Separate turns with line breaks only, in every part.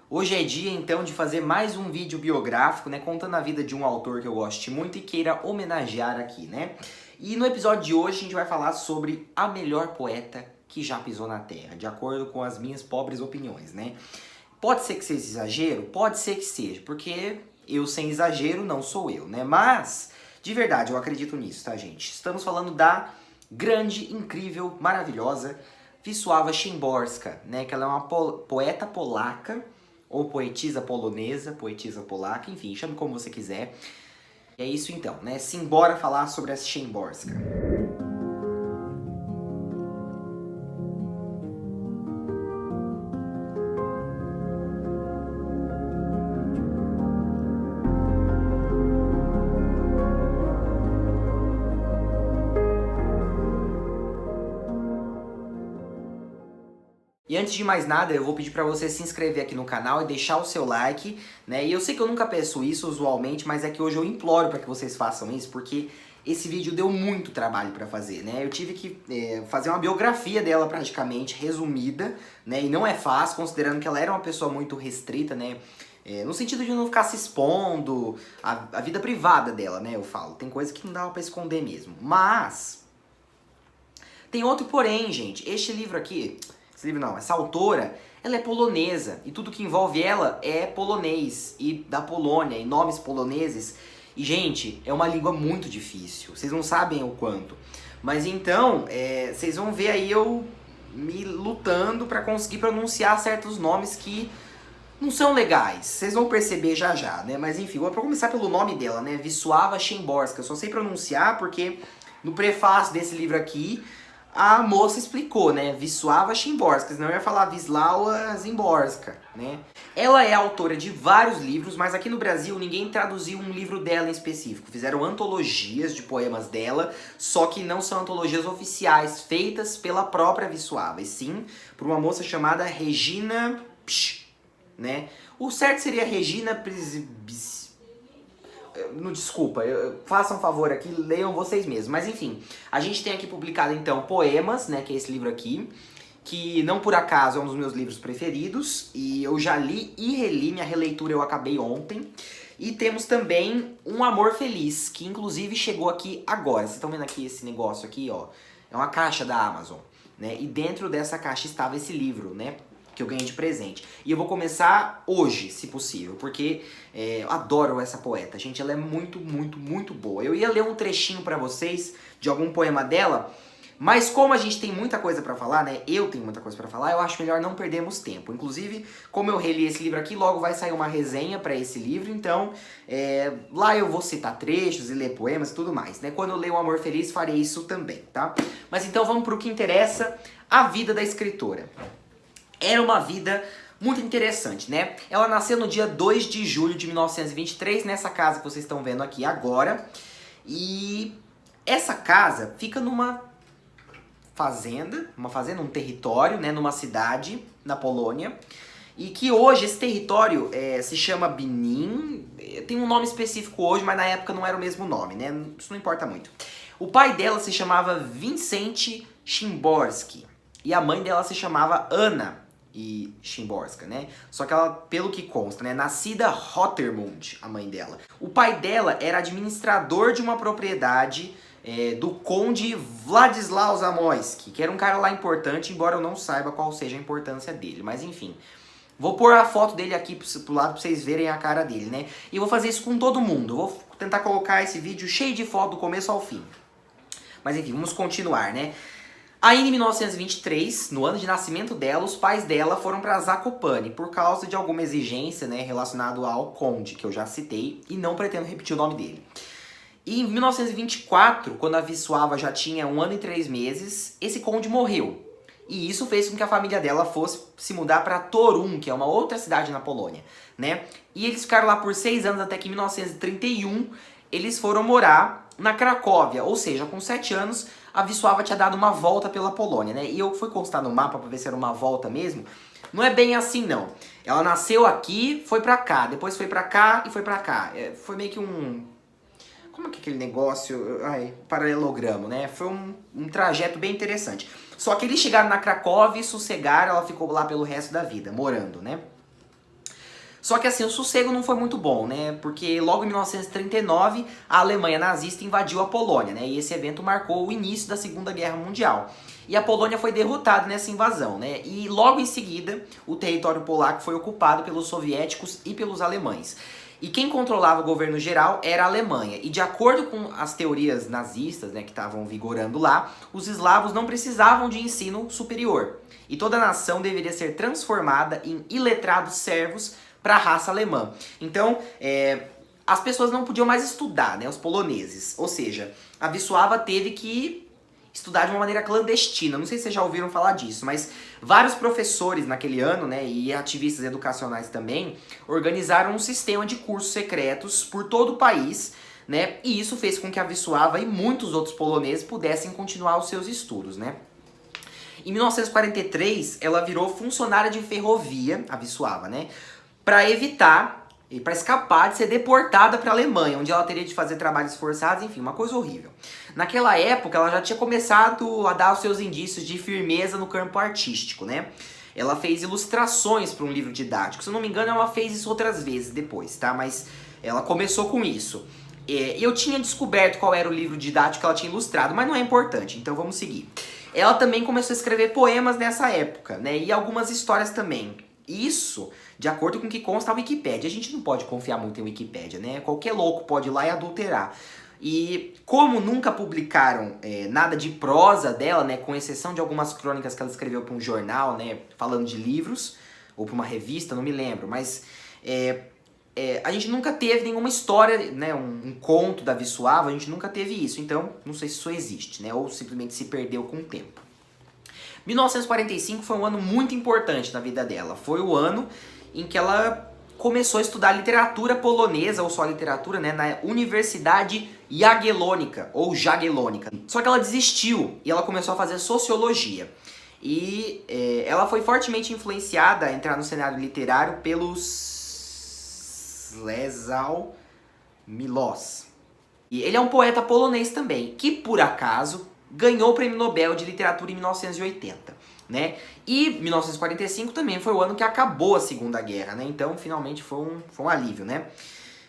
Hoje é dia então de fazer mais um vídeo biográfico, né, contando a vida de um autor que eu goste muito e queira homenagear aqui, né? E no episódio de hoje a gente vai falar sobre a melhor poeta que já pisou na Terra, de acordo com as minhas pobres opiniões, né? Pode ser que seja exagero? Pode ser que seja, porque eu sem exagero não sou eu, né? Mas, de verdade, eu acredito nisso, tá, gente? Estamos falando da grande, incrível, maravilhosa Wisława Szymborska, né? Que ela é uma poeta polaca, ou poetisa polonesa, poetisa polaca, enfim, chame como você quiser. E é isso então, né? Simbora falar sobre a Szymborska. E antes de mais nada, eu vou pedir pra você se inscrever aqui no canal e deixar o seu like, né? E eu sei que eu nunca peço isso usualmente, mas é que hoje eu imploro pra que vocês façam isso, porque esse vídeo deu muito trabalho pra fazer, né? Eu tive que fazer uma biografia dela praticamente, resumida, né? E não é fácil, considerando que ela era uma pessoa muito restrita, né? No sentido de não ficar se expondo, a vida privada dela, né? Eu falo, tem coisa que não dava pra esconder mesmo. Mas tem outro porém, gente. Este livro aqui... Esse livro não, essa autora, ela é polonesa e tudo que envolve ela é polonês e da Polônia e nomes poloneses. E, gente, é uma língua muito difícil, vocês não sabem o quanto. Mas então, vocês vão ver aí eu me lutando pra conseguir pronunciar certos nomes que não são legais. Vocês vão perceber já já, né? Mas enfim, vou começar pelo nome dela, né? Wisława Szymborska. Eu só sei pronunciar porque no prefácio desse livro aqui a moça explicou, né? Wisława Szymborska, senão eu ia falar Wisława Szymborska, né? Ela é autora de vários livros, mas aqui no Brasil ninguém traduziu um livro dela em específico. Fizeram antologias de poemas dela, só que não são antologias oficiais, feitas pela própria Wisława, e sim por uma moça chamada Regina Psch, né? O certo seria Regina não, desculpa, façam um favor aqui, leiam vocês mesmos. Mas enfim, a gente tem aqui publicado então Poemas, né, que é esse livro aqui, que não por acaso é um dos meus livros preferidos, e eu já li e reli, minha releitura eu acabei ontem. E temos também Um Amor Feliz, que inclusive chegou aqui agora. Vocês estão vendo aqui esse negócio aqui, ó, é uma caixa da Amazon, né, e dentro dessa caixa estava esse livro, né, que eu ganhei de presente. E eu vou começar hoje, se possível, porque eu adoro essa poeta. Gente, ela é muito, muito, muito boa. Eu ia ler um trechinho pra vocês de algum poema dela, mas como a gente tem muita coisa pra falar, né? Eu tenho muita coisa pra falar, eu acho melhor não perdermos tempo. Inclusive, como eu reli esse livro aqui, logo vai sair uma resenha pra esse livro, então lá eu vou citar trechos e ler poemas e tudo mais, né? Quando eu ler O Amor Feliz, farei isso também, tá? Mas então vamos pro que interessa, a vida da escritora. Era uma vida muito interessante, né? Ela nasceu no dia 2 de julho de 1923, nessa casa que vocês estão vendo aqui agora. E essa casa fica numa fazenda, um território, né? Numa cidade na Polônia. E que hoje esse território se chama Bnin. Tem um nome específico hoje, mas na época não era o mesmo nome, né? Isso não importa muito. O pai dela se chamava Vincent Szymborski. E a mãe dela se chamava Anna e Szymborska, né? Só que ela, pelo que consta, né, nascida Rotermund, a mãe dela. O pai dela era administrador de uma propriedade do conde Władysław Zamoyski, que era um cara lá importante, embora eu não saiba qual seja a importância dele, mas enfim. Vou pôr a foto dele aqui pro lado pra vocês verem a cara dele, né? E vou fazer isso com todo mundo. Vou tentar colocar esse vídeo cheio de foto do começo ao fim. Mas enfim, vamos continuar, né? Aí em 1923, no ano de nascimento dela, os pais dela foram para Zakopane por causa de alguma exigência, né, relacionada ao conde, que eu já citei, e não pretendo repetir o nome dele. E em 1924, quando a Wisława já tinha 1 ano e 3 meses, esse conde morreu. E isso fez com que a família dela fosse se mudar para Torun, que é uma outra cidade na Polônia, né? E eles ficaram lá por 6 anos, até que em 1931 eles foram morar na Cracóvia, ou seja, com 7 anos a Wisława tinha dado uma volta pela Polônia, né? E eu fui constar no mapa pra ver se era uma volta mesmo. Não é bem assim, não. Ela nasceu aqui, foi pra cá, depois foi pra cá e foi pra cá. Foi meio que um... Como é que é aquele negócio? Paralelogramo, né? Foi um trajeto bem interessante. Só que eles chegaram na Cracóvia e sossegaram, ela ficou lá pelo resto da vida, morando, né? Só que assim, o sossego não foi muito bom, né? Porque logo em 1939 a Alemanha nazista invadiu a Polônia, né? E esse evento marcou o início da Segunda Guerra Mundial. E a Polônia foi derrotada nessa invasão, né? E logo em seguida o território polaco foi ocupado pelos soviéticos e pelos alemães. E quem controlava o governo geral era a Alemanha. E de acordo com as teorias nazistas, né, que estavam vigorando lá, os eslavos não precisavam de ensino superior. E toda a nação deveria ser transformada em iletrados servos para a raça alemã. Então, as pessoas não podiam mais estudar, né, os poloneses. Ou seja, a Wisława teve que estudar de uma maneira clandestina. Não sei se vocês já ouviram falar disso, mas vários professores naquele ano, né, e ativistas educacionais também, organizaram um sistema de cursos secretos por todo o país, né, e isso fez com que a Wisława e muitos outros poloneses pudessem continuar os seus estudos, né. Em 1943, ela virou funcionária de ferrovia, a Wisława, né, para evitar e para escapar de ser deportada para a Alemanha, onde ela teria de fazer trabalhos forçados, enfim, uma coisa horrível. Naquela época, ela já tinha começado a dar os seus indícios de firmeza no campo artístico, né? Ela fez ilustrações para um livro didático. Se eu não me engano, ela fez isso outras vezes depois, tá? Mas ela começou com isso. Eu tinha descoberto qual era o livro didático que ela tinha ilustrado, mas não é importante, então vamos seguir. Ela também começou a escrever poemas nessa época, né? E algumas histórias também. Isso, de acordo com o que consta a Wikipédia. A gente não pode confiar muito em Wikipédia, né? Qualquer louco pode ir lá e adulterar. E como nunca publicaram nada de prosa dela, né, com exceção de algumas crônicas que ela escreveu para um jornal, né, falando de livros, ou para uma revista, não me lembro, mas a gente nunca teve nenhuma história, né, um conto da Wisława, a gente nunca teve isso, então não sei se isso existe, né, ou simplesmente se perdeu com o tempo. 1945 foi um ano muito importante na vida dela. Foi o ano em que ela começou a estudar literatura polonesa, ou só literatura, né, na Universidade Jagiellônica, ou Jagiellônica. Só que ela desistiu e ela começou a fazer sociologia. E ela foi fortemente influenciada a entrar no cenário literário pelos Czesław Miłosz. E ele é um poeta polonês também, que por acaso ganhou o Prêmio Nobel de Literatura em 1980, né? E 1945 também foi o ano que acabou a Segunda Guerra, né? Então, finalmente foi um alívio, né?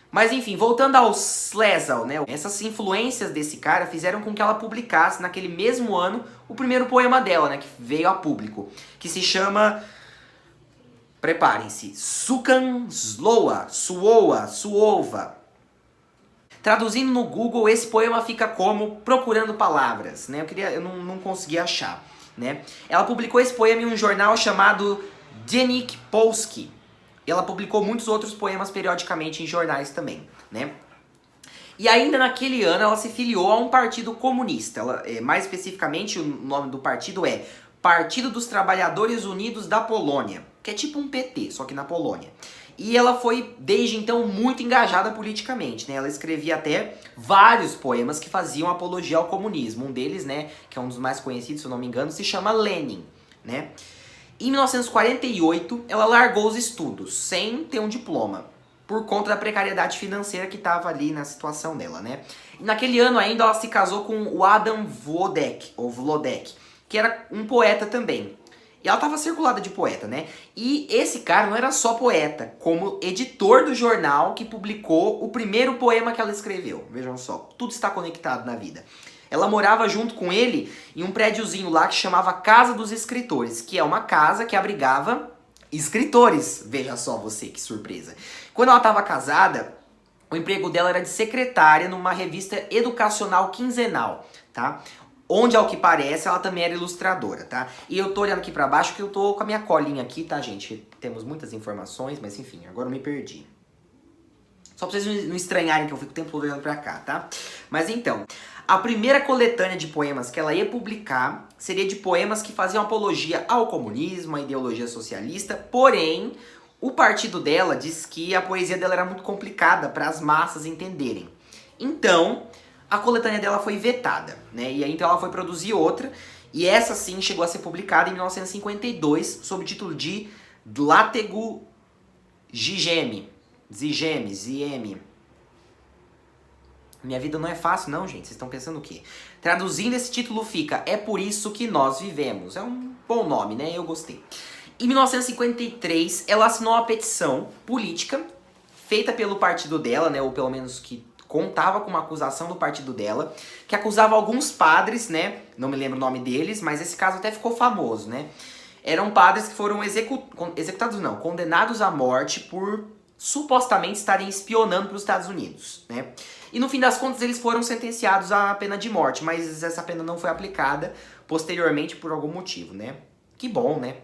Mas enfim, voltando ao Czesław, né? Essas influências desse cara fizeram com que ela publicasse naquele mesmo ano o primeiro poema dela, né? Que veio a público, que se chama, preparem-se, Sukan Slowa, Suowa, Suova. Traduzindo no Google, esse poema fica como Procurando Palavras, né? Eu não consegui achar, né? Ela publicou esse poema em um jornal chamado Dziennik Polski. Ela publicou muitos outros poemas periodicamente em jornais também, né? E ainda naquele ano ela se filiou a um partido comunista. Mais especificamente, o nome do partido é Partido dos Trabalhadores Unidos da Polônia, que é tipo um PT, só que na Polônia. E ela foi, desde então, muito engajada politicamente, né? Ela escrevia até vários poemas que faziam apologia ao comunismo. Um deles, né, que é um dos mais conhecidos, se eu não me engano, se chama Lenin, né? Em 1948, ela largou os estudos, sem ter um diploma, por conta da precariedade financeira que estava ali na situação dela, né? E naquele ano ainda ela se casou com o Adam Wlodek, ou Wlodek, que era um poeta também. E ela estava circulada de poeta, né? E esse cara não era só poeta, como editor do jornal que publicou o primeiro poema que ela escreveu. Vejam só, tudo está conectado na vida. Ela morava junto com ele em um prédiozinho lá que chamava Casa dos Escritores, que é uma casa que abrigava escritores. Veja só você, que surpresa. Quando ela estava casada, o emprego dela era de secretária numa revista educacional quinzenal, tá? Onde, ao que parece, ela também era ilustradora, tá? E eu tô olhando aqui pra baixo que eu tô com a minha colinha aqui, tá, gente? Temos muitas informações, mas enfim, agora eu me perdi. Só pra vocês não estranharem que eu fico o tempo todo olhando pra cá, tá? Mas então, a primeira coletânea de poemas que ela ia publicar seria de poemas que faziam apologia ao comunismo, à ideologia socialista, porém, o partido dela diz que a poesia dela era muito complicada para as massas entenderem. Então, a coletânea dela foi vetada, né? E aí então ela foi produzir outra, e essa sim chegou a ser publicada em 1952, sob o título de Dlatego Zigemy. Minha vida não é fácil não, gente, vocês estão pensando o quê? Traduzindo esse título fica É Por Isso Que Nós Vivemos. É um bom nome, né? Eu gostei. Em 1953, ela assinou uma petição política feita pelo partido dela, né, ou pelo menos que contava com uma acusação do partido dela, que acusava alguns padres, né, não me lembro o nome deles, mas esse caso até ficou famoso, né. Eram padres que foram executados não, condenados à morte por supostamente estarem espionando para os Estados Unidos, né. E no fim das contas eles foram sentenciados à pena de morte, mas essa pena não foi aplicada posteriormente por algum motivo, né. Que bom, né.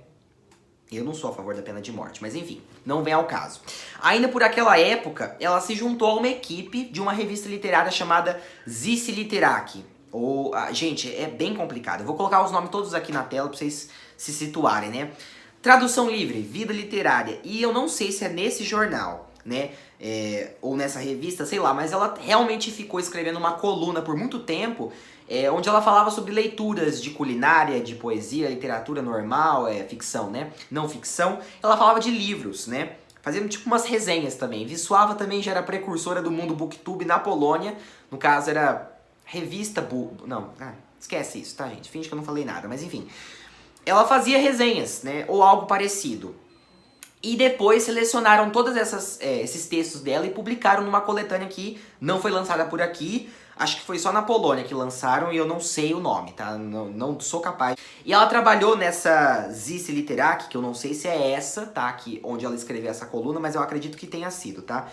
Eu não sou a favor da pena de morte, mas enfim, não vem ao caso. Ainda por aquela época, ela se juntou a uma equipe de uma revista literária chamada Zice Literati. Gente, é bem complicado. Eu vou colocar os nomes todos aqui na tela pra vocês se situarem, né? Tradução livre, vida literária. E eu não sei se é nesse jornal, né? Ou nessa revista, sei lá, mas ela realmente ficou escrevendo uma coluna por muito tempo, onde ela falava sobre leituras de culinária, de poesia, literatura normal, ficção, né? Não ficção. Ela falava de livros, né? Fazendo tipo umas resenhas também. Wisława também já era precursora do mundo booktube na Polônia. No caso era revista... esquece isso, tá, gente? Finge que eu não falei nada, mas enfim. Ela fazia resenhas, né? Ou algo parecido. E depois selecionaram todos esses textos dela e publicaram numa coletânea que não foi lançada por aqui. Acho que foi só na Polônia que lançaram e eu não sei o nome, tá? Não sou capaz. E ela trabalhou nessa Zice Literati, que eu não sei se é essa, tá? Onde ela escreveu essa coluna, mas eu acredito que tenha sido, tá?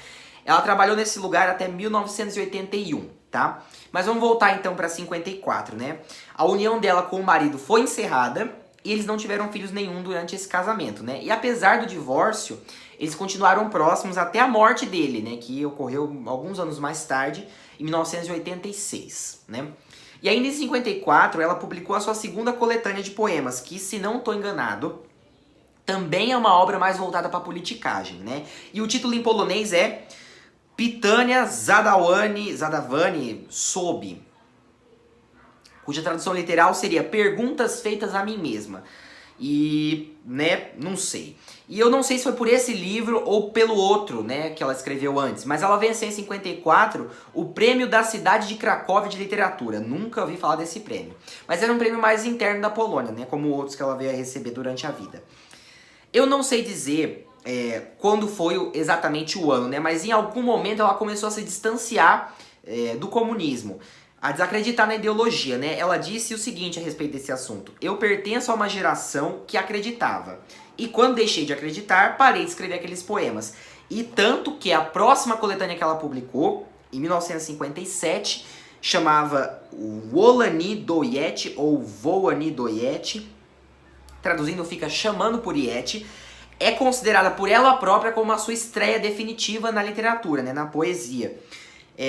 Ela trabalhou nesse lugar até 1981, tá? Mas vamos voltar então para 54, né? A união dela com o marido foi encerrada e eles não tiveram filhos nenhum durante esse casamento, né? E apesar do divórcio, eles continuaram próximos até a morte dele, né? Que ocorreu alguns anos mais tarde, em 1986, né? E ainda em 54, ela publicou a sua segunda coletânea de poemas, que, se não estou enganado, também é uma obra mais voltada para politicagem, né? E o título em polonês é Pytania Zadawani Sobie, cuja tradução literal seria Perguntas Feitas a Mim Mesma. E, né, não sei. E eu não sei se foi por esse livro ou pelo outro, né, que ela escreveu antes. Mas ela venceu em 54 o prêmio da cidade de Cracóvia de literatura. Nunca ouvi falar desse prêmio. Mas era um prêmio mais interno da Polônia, né, como outros que ela veio a receber durante a vida. Eu não sei dizer quando foi exatamente o ano, né, mas em algum momento ela começou a se distanciar do comunismo, a desacreditar na ideologia, né? Ela disse o seguinte a respeito desse assunto: eu pertenço a uma geração que acreditava. E quando deixei de acreditar, parei de escrever aqueles poemas. E tanto que a próxima coletânea que ela publicou, em 1957, chamava Wolani Doyet, ou Wołani Doyet, traduzindo fica Chamando por Iete, é considerada por ela própria como a sua estreia definitiva na literatura, né? Na poesia.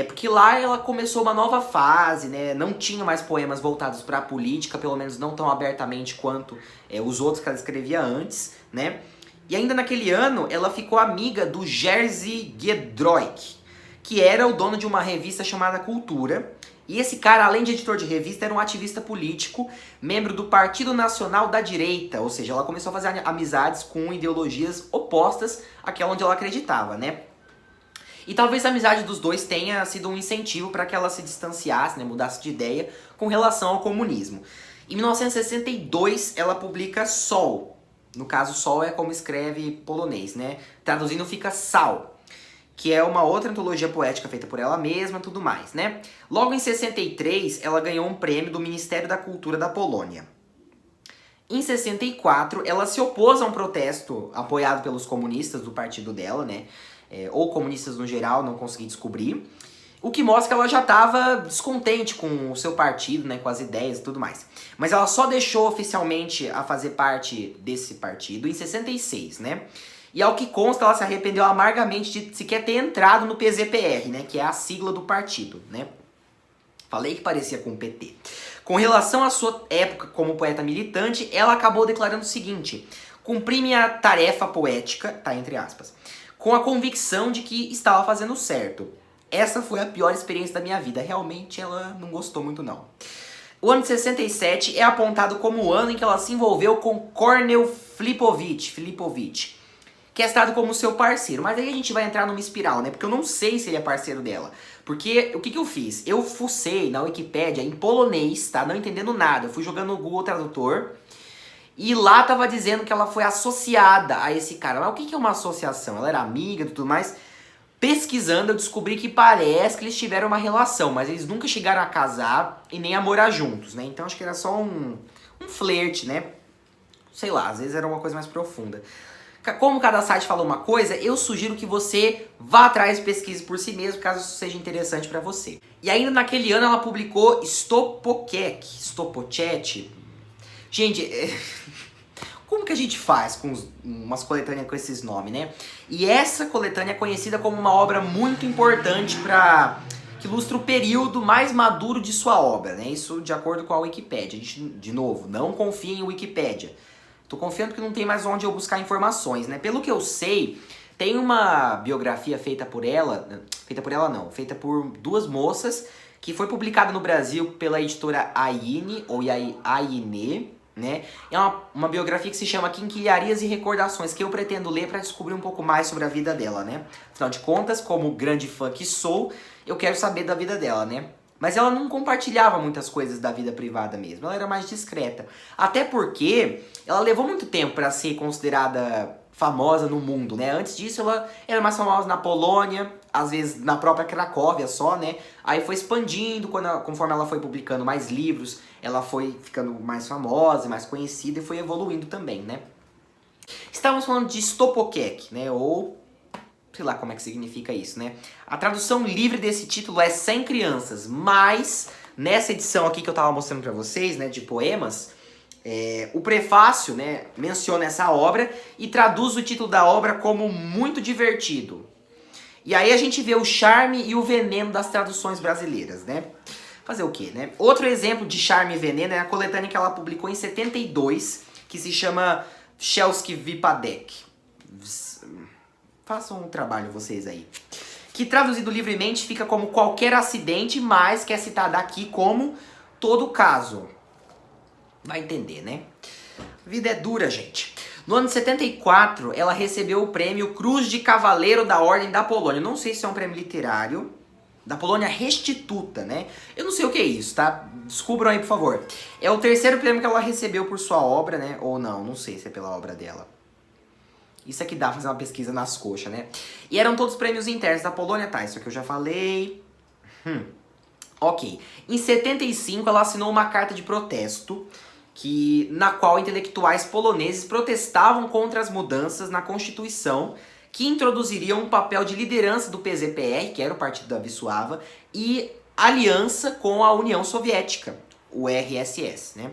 Porque lá ela começou uma nova fase, né? Não tinha mais poemas voltados para a política, pelo menos não tão abertamente quanto os outros que ela escrevia antes, né? E ainda naquele ano ela ficou amiga do Jerzy Giedroyc, que era o dono de uma revista chamada Cultura. E esse cara, além de editor de revista, era um ativista político, membro do Partido Nacional da Direita, ou seja, ela começou a fazer amizades com ideologias opostas àquela onde ela acreditava, né? E talvez a amizade dos dois tenha sido um incentivo para que ela se distanciasse, né, mudasse de ideia com relação ao comunismo. Em 1962, ela publica Sol. No caso, Sol é como escreve polonês, né? Traduzindo fica Sal, que é uma outra antologia poética feita por ela mesma e tudo mais, né? Logo em 63, ela ganhou um prêmio do Ministério da Cultura da Polônia. Em 64, ela se opôs a um protesto apoiado pelos comunistas do partido dela, né? Ou comunistas no geral, não consegui descobrir. O que mostra que ela já estava descontente com o seu partido, né, com as ideias e tudo mais. Mas ela só deixou oficialmente a fazer parte desse partido em 66, né? E ao que consta, ela se arrependeu amargamente de sequer ter entrado no PZPR, né, que é a sigla do partido, né? Falei que parecia com o PT. Com relação à sua época como poeta militante, ela acabou declarando o seguinte: cumpri minha tarefa poética, tá, entre aspas, com a convicção de que estava fazendo certo. Essa foi a pior experiência da minha vida. Realmente ela não gostou muito não. O ano de 67 é apontado como o ano em que ela se envolveu com Kornel Filipovich, que é citado como seu parceiro. Mas aí a gente vai entrar numa espiral, né? Porque eu não sei se ele é parceiro dela. Porque o que eu fiz? Eu fucei na Wikipédia em polonês, tá? Não entendendo nada. Eu fui jogando no Google Tradutor. E lá tava dizendo que ela foi associada a esse cara. Mas o que que é uma associação? Ela era amiga e tudo mais. Pesquisando, eu descobri que parece que eles tiveram uma relação, mas eles nunca chegaram a casar e nem a morar juntos, né? Então acho que era só um flerte, né? Sei lá, às vezes era uma coisa mais profunda. Como cada site falou uma coisa, eu sugiro que você vá atrás e pesquise por si mesmo, caso isso seja interessante pra você. E ainda naquele ano ela publicou Stopokek, Gente, como que a gente faz com umas coletâneas com esses nomes, né? E essa coletânea é conhecida como uma obra muito importante que ilustra o período mais maduro de sua obra, né? Isso de acordo com a Wikipédia. A gente, de novo, não confia em Wikipédia. Tô confiando que não tem mais onde eu buscar informações, né? Pelo que eu sei, tem uma biografia feita por duas moças, que foi publicada no Brasil pela editora Aine, ou Aine, né? É uma biografia que se chama Quinquilharias e Recordações, que eu pretendo ler para descobrir um pouco mais sobre a vida dela, né? Afinal de contas, como grande fã que sou, eu quero saber da vida dela, né? Mas ela não compartilhava muitas coisas da vida privada mesmo, ela era mais discreta. Até porque ela levou muito tempo para ser considerada famosa no mundo, né? Antes disso ela era mais famosa na Polônia, às vezes na própria Cracóvia só, né? Aí foi expandindo, conforme ela foi publicando mais livros, ela foi ficando mais famosa, mais conhecida e foi evoluindo também, né? Estávamos falando de Stopokek, né? Ou sei lá como é que significa isso, né? A tradução livre desse título é Sem Crianças, mas nessa edição aqui que eu tava mostrando pra vocês, né, de poemas, o prefácio, né, menciona essa obra e traduz o título da obra como muito divertido. E aí a gente vê o charme e o veneno das traduções brasileiras, né? Fazer o quê, né? Outro exemplo de charme e veneno é a coletânea que ela publicou em 72, que se chama Chelsky Vypadek. Façam um trabalho vocês aí. Que traduzido livremente fica como qualquer acidente, mas que é citado aqui como todo caso. Vai entender, né? A vida é dura, gente. No ano de 74, ela recebeu o prêmio Cruz de Cavaleiro da Ordem da Polônia. Não sei se é um prêmio literário. Da Polônia Restituta, né? Eu não sei o que é isso, tá? Descubram aí, por favor. É o terceiro prêmio que ela recebeu por sua obra, né? Ou não sei se é pela obra dela. Isso aqui dá pra fazer uma pesquisa nas coxas, né? E eram todos prêmios internos da Polônia, tá? Isso aqui eu já falei. Ok. Em 75, ela assinou uma carta de protesto na qual intelectuais poloneses protestavam contra as mudanças na Constituição que introduziriam um papel de liderança do PZPR, que era o partido da Wisława, e aliança com a União Soviética, o RSS, né?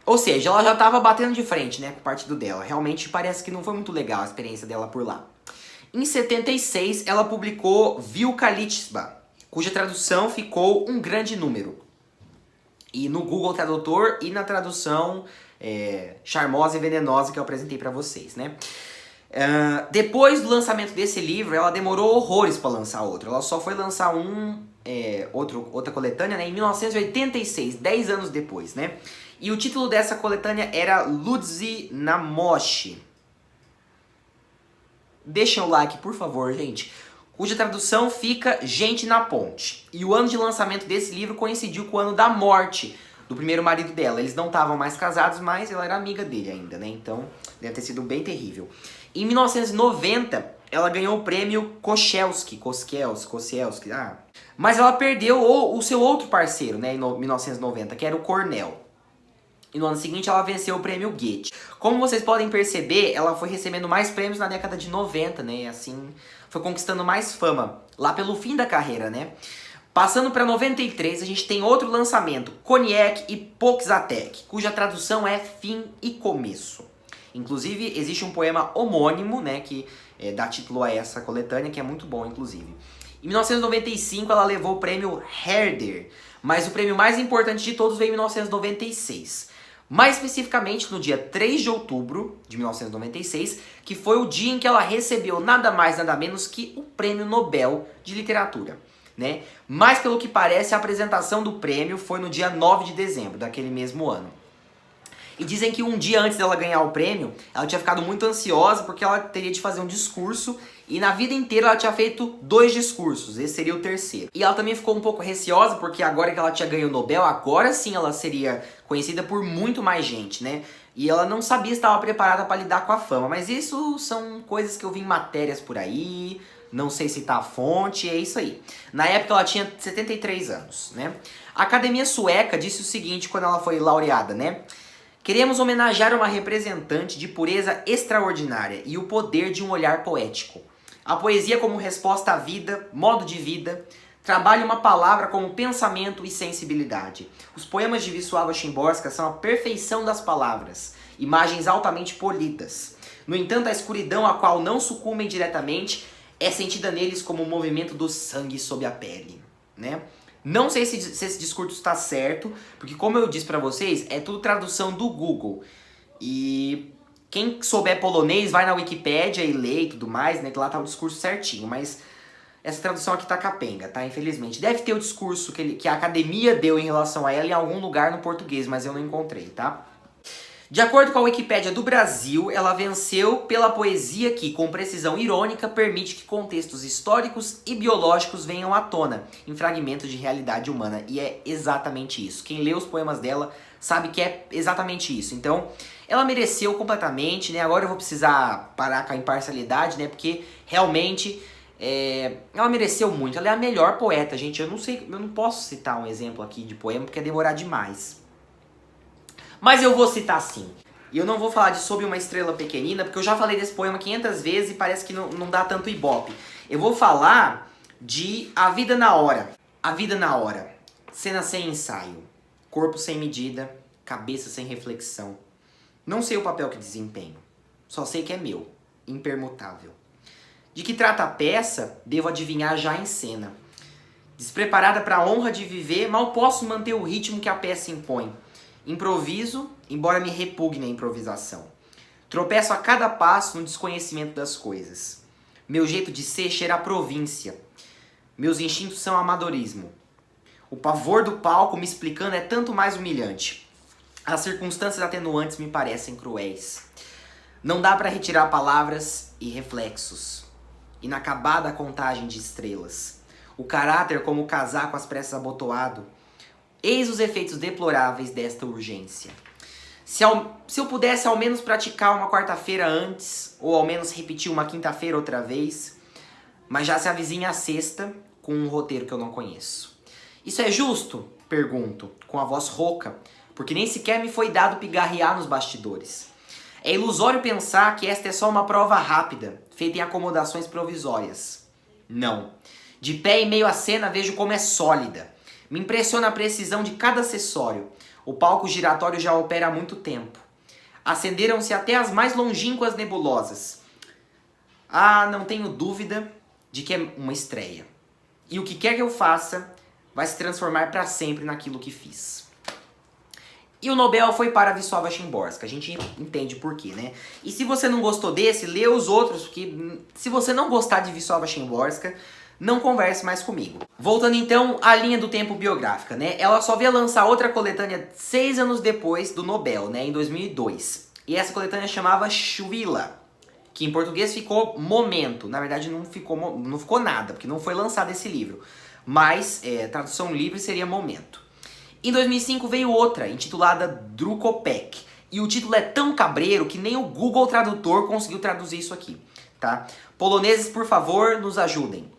Ou seja, ela já estava batendo de frente, né, com o partido dela. Realmente parece que não foi muito legal a experiência dela por lá. Em 76, ela publicou Wielka Liczba, cuja tradução ficou um grande número. E no Google Tradutor e na tradução charmosa e venenosa que eu apresentei para vocês, né? Depois do lançamento desse livro, ela demorou horrores para lançar outro. Ela só foi lançar outra coletânea, né, em 1986, 10 anos depois, né? E o título dessa coletânea era Ludzi na Moshi. Deixem o like, por favor, gente. Cuja tradução fica Gente na Ponte. E o ano de lançamento desse livro coincidiu com o ano da morte do primeiro marido dela. Eles não estavam mais casados, mas ela era amiga dele ainda, né? Então, deve ter sido bem terrível. Em 1990, ela ganhou o prêmio Kościelski, mas ela perdeu o seu outro parceiro, né, em 1990, que era o Cornell. E no ano seguinte ela venceu o prêmio Goethe. Como vocês podem perceber, ela foi recebendo mais prêmios na década de 90, né? E assim foi conquistando mais fama lá pelo fim da carreira, né? Passando para 93, a gente tem outro lançamento, Koniec e Pokzatek, cuja tradução é fim e começo. Inclusive, existe um poema homônimo, né, que dá título a essa coletânea, que é muito bom, inclusive. Em 1995, ela levou o prêmio Herder, mas o prêmio mais importante de todos veio em 1996. Mais especificamente no dia 3 de outubro de 1996, que foi o dia em que ela recebeu nada mais nada menos que o Prêmio Nobel de Literatura, né? Mas pelo que parece a apresentação do prêmio foi no dia 9 de dezembro daquele mesmo ano. E dizem que um dia antes dela ganhar o prêmio, ela tinha ficado muito ansiosa porque ela teria de fazer um discurso e na vida inteira ela tinha feito 2 discursos, esse seria o terceiro. E ela também ficou um pouco receosa porque agora que ela tinha ganho o Nobel, agora sim ela seria conhecida por muito mais gente, né? E ela não sabia se estava preparada para lidar com a fama. Mas isso são coisas que eu vi em matérias por aí, não sei citar a fonte, é isso aí. Na época ela tinha 73 anos, né? A Academia Sueca disse o seguinte quando ela foi laureada, né? Queremos homenagear uma representante de pureza extraordinária e o poder de um olhar poético. A poesia como resposta à vida, modo de vida, trabalha uma palavra como pensamento e sensibilidade. Os poemas de Wisława Szymborska são a perfeição das palavras, imagens altamente polidas. No entanto, a escuridão a qual não sucumbem diretamente é sentida neles como o movimento do sangue sob a pele, né? Não sei se esse discurso está certo, porque como eu disse pra vocês, é tudo tradução do Google. E quem souber polonês vai na Wikipédia e lê e tudo mais, né? Que lá tá o discurso certinho, mas essa tradução aqui tá capenga, tá? Infelizmente. Deve ter o discurso que a academia deu em relação a ela em algum lugar no português, mas eu não encontrei, tá? De acordo com a Wikipédia do Brasil, ela venceu pela poesia que, com precisão irônica, permite que contextos históricos e biológicos venham à tona em fragmentos de realidade humana. E é exatamente isso. Quem lê os poemas dela sabe que é exatamente isso. Então, ela mereceu completamente, né? Agora eu vou precisar parar com a imparcialidade, né? Porque realmente ela mereceu muito. Ela é a melhor poeta, gente. Eu não posso citar um exemplo aqui de poema porque é demorar demais. Mas eu vou citar sim. E eu não vou falar de Sob uma Estrela Pequenina, porque eu já falei desse poema 500 vezes e parece que não dá tanto ibope. Eu vou falar de A Vida na Hora. A Vida na Hora. Cena sem ensaio. Corpo sem medida. Cabeça sem reflexão. Não sei o papel que desempenho. Só sei que é meu. Impermutável. De que trata a peça, devo adivinhar já em cena. Despreparada para a honra de viver, mal posso manter o ritmo que a peça impõe. Improviso, embora me repugne a improvisação. Tropeço a cada passo no desconhecimento das coisas. Meu jeito de ser cheira a província. Meus instintos são amadorismo. O pavor do palco me explicando é tanto mais humilhante. As circunstâncias atenuantes me parecem cruéis. Não dá para retirar palavras e reflexos. Inacabada contagem de estrelas. O caráter como o casaco às pressas abotoado. Eis os efeitos deploráveis desta urgência. Se eu pudesse ao menos praticar uma quarta-feira antes, ou ao menos repetir uma quinta-feira outra vez, mas já se avizinha a sexta com um roteiro que eu não conheço. Isso é justo? Pergunto, com a voz rouca, porque nem sequer me foi dado pigarrear nos bastidores. É ilusório pensar que esta é só uma prova rápida, feita em acomodações provisórias. Não. De pé em meio à cena vejo como é sólida. Me impressiona a precisão de cada acessório. O palco giratório já opera há muito tempo. Acenderam-se até as mais longínquas nebulosas. Ah, não tenho dúvida de que é uma estreia. E o que quer que eu faça vai se transformar para sempre naquilo que fiz. E o Nobel foi para Wisława Szymborska. A gente entende por quê, né? E se você não gostou desse, lê os outros, porque se você não gostar de Wisława Szymborska, não converse mais comigo. Voltando então à linha do tempo biográfica, né? Ela só veio lançar outra coletânea 6 anos depois do Nobel, né? Em 2002. E essa coletânea chamava Chwila, que em português ficou Momento. Na verdade não ficou nada, porque não foi lançado esse livro. Mas, tradução livre seria Momento. Em 2005 veio outra, intitulada Drukopek. E o título é tão cabreiro que nem o Google Tradutor conseguiu traduzir isso aqui, tá? Poloneses, por favor, nos ajudem.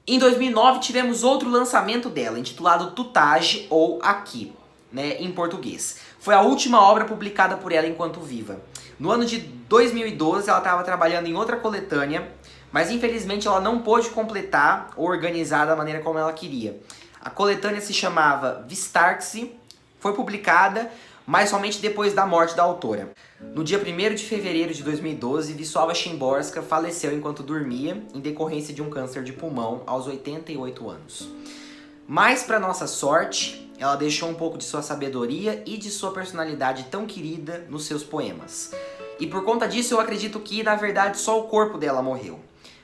Em 2009 tivemos outro lançamento dela, intitulado Tutage, ou Aqui, né, em português. Foi a última obra publicada por ela enquanto viva. No ano de 2012 ela estava trabalhando em outra coletânea, mas infelizmente ela não pôde completar ou organizar da maneira como ela queria. A coletânea se chamava Vistartse, foi publicada, mas somente depois da morte da autora. No dia 1º de fevereiro de 2012, Wisława Szymborska faleceu enquanto dormia, em decorrência de um câncer de pulmão, aos 88 anos. Mas, para nossa sorte, ela deixou um pouco de sua sabedoria e de sua personalidade tão querida nos seus poemas. E por conta disso, eu acredito que, na verdade, só o corpo dela morreu.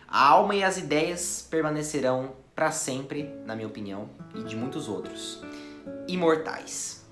A alma e as ideias permanecerão para sempre, na minha opinião, e de muitos outros, imortais.